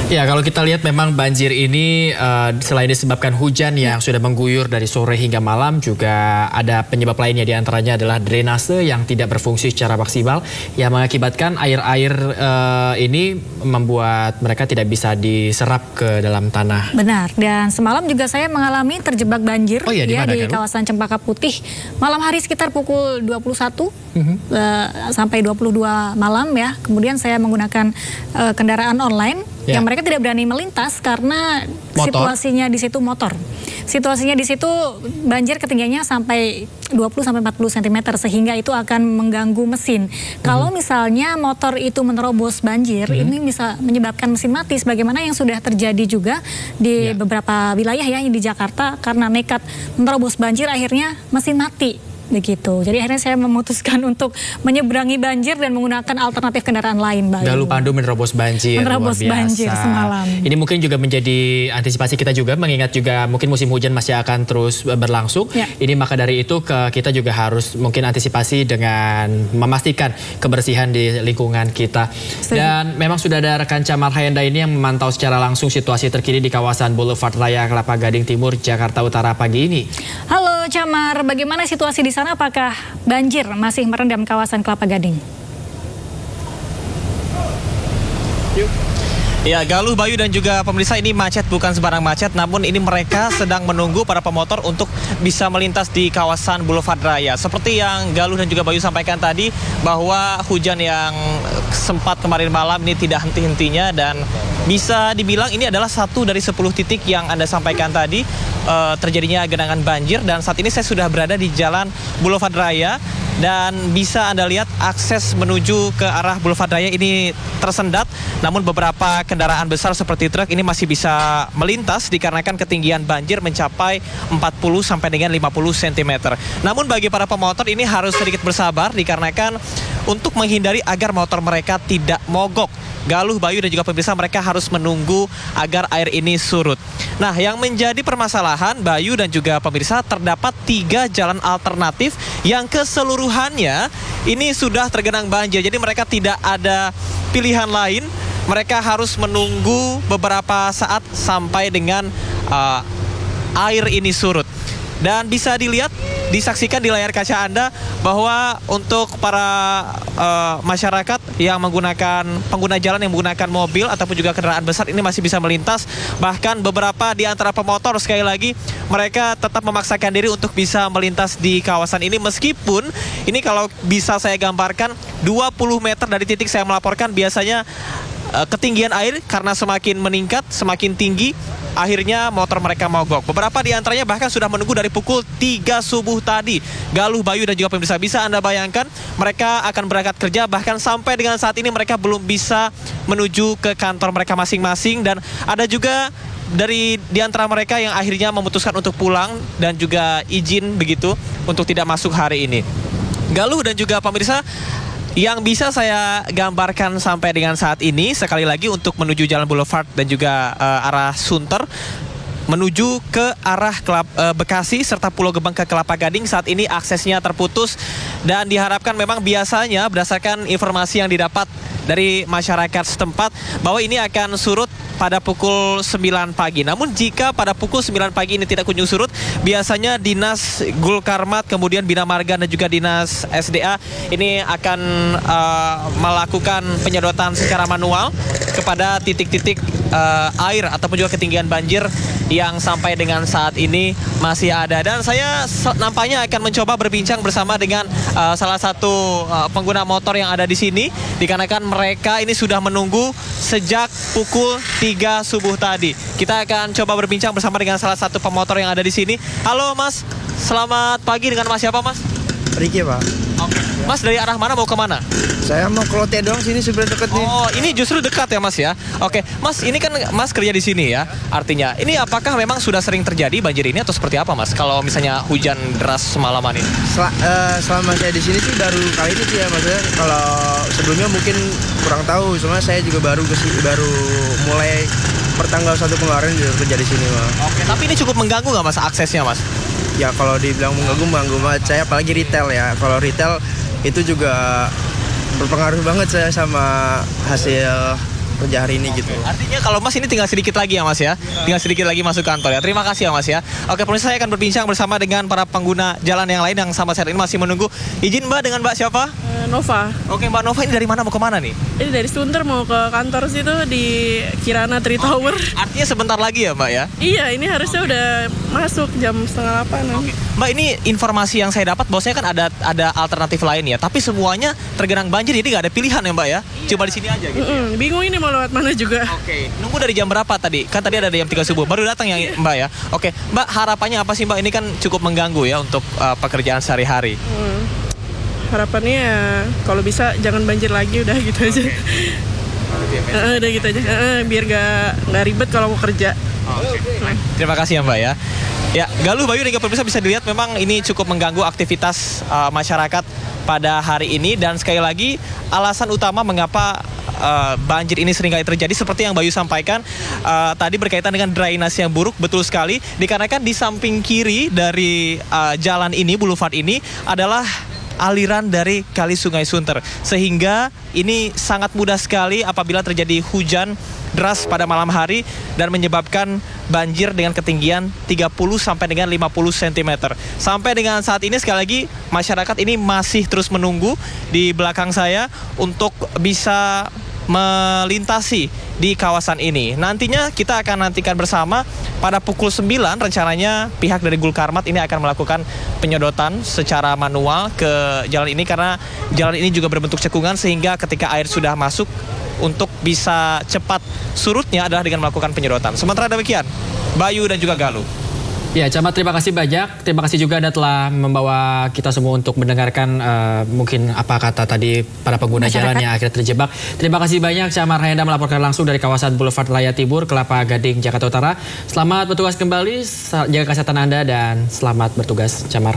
Ya, kalau kita lihat memang banjir ini selain disebabkan hujan yang sudah mengguyur dari sore hingga malam, juga ada penyebab lainnya, diantaranya adalah drainase yang tidak berfungsi secara maksimal yang mengakibatkan air-air ini membuat mereka tidak bisa diserap ke dalam tanah. Benar, dan semalam juga saya mengalami terjebak banjir di kawasan Cempaka Putih. Malam hari sekitar pukul 21 sampai 22 malam ya. Kemudian saya menggunakan kendaraan online yang mereka tidak berani melintas karena situasinya di situ motor. Situasinya di situ banjir ketinggiannya sampai 20-40 cm sehingga itu akan mengganggu mesin. Kalau misalnya motor itu menerobos banjir, ini bisa menyebabkan mesin mati sebagaimana yang sudah terjadi juga di beberapa wilayah ya di Jakarta, karena nekat menerobos banjir akhirnya mesin mati. Begitu. Jadi akhirnya saya memutuskan untuk menyeberangi banjir dan menggunakan alternatif kendaraan lain, Mbak. Galuh Pandu menerobos banjir. Menerobos banjir semalam. Ini mungkin juga menjadi antisipasi kita juga, mengingat juga mungkin musim hujan masih akan terus berlangsung. Ini maka dari itu kita juga harus mungkin antisipasi dengan memastikan kebersihan di lingkungan kita. Dan memang sudah ada rekan Camar Hayanda ini yang memantau secara langsung situasi terkini di kawasan Boulevard Raya Kelapa Gading Timur, Jakarta Utara pagi ini. Halo Camar, bagaimana situasi di sana? Apakah banjir masih merendam kawasan Kelapa Gading? Ya, Galuh, Bayu dan juga pemirsa, ini macet bukan sembarang macet, namun ini mereka sedang menunggu para pemotor untuk bisa melintas di kawasan Boulevard Raya. Seperti yang Galuh dan juga Bayu sampaikan tadi, bahwa hujan yang sempat kemarin malam ini tidak henti-hentinya, dan bisa dibilang ini adalah satu dari 10 titik yang Anda sampaikan tadi terjadinya genangan banjir. Dan saat ini saya sudah berada di jalan Boulevard Raya, dan bisa Anda lihat akses menuju ke arah Boulevard Raya ini tersendat, namun beberapa kendaraan besar seperti truk ini masih bisa melintas dikarenakan ketinggian banjir mencapai 40 sampai dengan 50 cm. Namun bagi para pemotor ini harus sedikit bersabar dikarenakan untuk menghindari agar motor mereka tidak mogok. Galuh, Bayu dan juga pemirsa, mereka harus menunggu agar air ini surut. Nah, yang menjadi permasalahan, Bayu dan juga pemirsa, terdapat 3 jalan alternatif yang keseluruhannya ini sudah tergenang banjir. Jadi mereka tidak ada pilihan lain. Mereka harus menunggu beberapa saat sampai dengan air ini surut. Dan bisa dilihat, disaksikan di layar kaca Anda bahwa untuk para masyarakat yang pengguna jalan yang menggunakan mobil ataupun juga kendaraan besar ini masih bisa melintas. Bahkan beberapa di antara pemotor, sekali lagi, mereka tetap memaksakan diri untuk bisa melintas di kawasan ini, meskipun ini kalau bisa saya gambarkan 20 meter dari titik saya melaporkan, biasanya ketinggian air karena semakin meningkat, semakin tinggi, akhirnya motor mereka mogok. Beberapa di antaranya bahkan sudah menunggu dari pukul 3 subuh tadi. Galuh, Bayu dan juga pemirsa, bisa Anda bayangkan mereka akan berangkat kerja, bahkan sampai dengan saat ini mereka belum bisa menuju ke kantor mereka masing-masing. Dan ada juga di antara mereka yang akhirnya memutuskan untuk pulang dan juga izin begitu untuk tidak masuk hari ini. Galuh dan juga pemirsa, yang bisa saya gambarkan sampai dengan saat ini, sekali lagi untuk menuju Jalan Boulevard dan juga arah Sunter, menuju ke arah Bekasi serta Pulau Gebang ke Kelapa Gading, saat ini aksesnya terputus. Dan diharapkan, memang biasanya berdasarkan informasi yang didapat dari masyarakat setempat, bahwa ini akan surut pada pukul 9 pagi. Namun jika pada pukul 9 pagi ini tidak kunjung surut, biasanya Dinas Gulkarmat, kemudian Bina Marga dan juga Dinas SDA ini akan melakukan penyedotan secara manual kepada titik-titik air ataupun juga ketinggian banjir yang sampai dengan saat ini masih ada. Dan saya nampaknya akan mencoba berbincang bersama dengan salah satu pengguna motor yang ada di sini, dikarenakan mereka ini sudah menunggu sejak pukul 3 subuh tadi. Kita akan coba berbincang bersama dengan salah satu pemotor yang ada di sini. Halo Mas, selamat pagi. Dengan Mas siapa Mas? Riki, Pak. Oke. Mas dari arah mana, mau kemana? Saya mau ke Lotte doang, sini sebenarnya dekat nih. Oh, ini justru dekat ya Mas ya. Oke, Mas, ini kan Mas kerja di sini ya. Artinya, ini apakah memang sudah sering terjadi banjir ini atau seperti apa Mas? Kalau misalnya hujan deras semalaman ini? Selama saya di sini sih baru kali ini sih ya, maksudnya kalau sebelumnya mungkin kurang tahu. Soalnya saya juga baru mulai pertanggal 1 kemarin kerja di sini, Mas. Oke, tapi ini cukup mengganggu nggak Mas aksesnya Mas? Ya kalau dibilang mengganggu banget saya, apalagi retail ya. Kalau retail itu juga berpengaruh banget saya sama hasil kerja hari ini gitu. Artinya kalau Mas ini tinggal sedikit lagi ya Mas ya? Tinggal sedikit lagi masuk kantor ya. Terima kasih ya Mas ya. Oke, pemirsa, saya akan berbincang bersama dengan para pengguna jalan yang lain yang sama saat ini masih menunggu. Izin Mbak, dengan Mbak siapa? Nova. Oke, Mbak Nova, ini dari mana mau kemana nih? Ini dari Sunter mau ke kantor situ di Kirana Tree Tower. Artinya sebentar lagi ya Mbak ya? Iya, ini harusnya udah masuk jam 7:30. Mbak, ini informasi yang saya dapat bahwasanya kan ada alternatif lain ya, tapi semuanya tergenang banjir, jadi nggak ada pilihan ya Mbak ya? Coba di sini aja gitu. Bingung ini mau lewat mana juga. Oke, nunggu dari jam berapa tadi? Kan tadi ada jam 3 subuh, baru datang ya Mbak ya? Oke, Mbak, harapannya apa sih Mbak? Ini kan cukup mengganggu ya untuk pekerjaan sehari-hari. Harapannya ya kalau bisa jangan banjir lagi, udah gitu aja. Udah gitu aja, biar nggak ribet kalau mau kerja. Terima kasih ya Mbak ya. Ya, Galuh, Bayu, dan pemirsa bisa dilihat memang ini cukup mengganggu aktivitas masyarakat pada hari ini. Dan sekali lagi alasan utama mengapa banjir ini seringkali terjadi seperti yang Bayu sampaikan tadi berkaitan dengan drainase yang buruk. Betul sekali, dikarenakan di samping kiri dari jalan ini, boulevard ini adalah aliran dari Kali Sungai Sunter, sehingga ini sangat mudah sekali apabila terjadi hujan deras pada malam hari dan menyebabkan banjir dengan ketinggian 30 sampai dengan 50 cm. Sampai dengan saat ini sekali lagi masyarakat ini masih terus menunggu di belakang saya untuk bisa melintasi di kawasan ini. Nantinya kita akan nantikan bersama pada pukul 9 rencananya pihak dari Gulkarmat ini akan melakukan penyedotan secara manual ke jalan ini, karena jalan ini juga berbentuk cekungan sehingga ketika air sudah masuk untuk bisa cepat surutnya adalah dengan melakukan penyedotan. Sementara demikian, Bayu dan juga Galuh. Ya, Camat, terima kasih banyak. Terima kasih juga Anda telah membawa kita semua untuk mendengarkan mungkin apa kata tadi para pengguna jalan yang akhirnya terjebak. Terima kasih banyak Camat Hayanda melaporkan langsung dari kawasan Boulevard Raya Tibur, Kelapa Gading, Jakarta Utara. Selamat bertugas kembali, jaga kesehatan Anda dan selamat bertugas, Camar.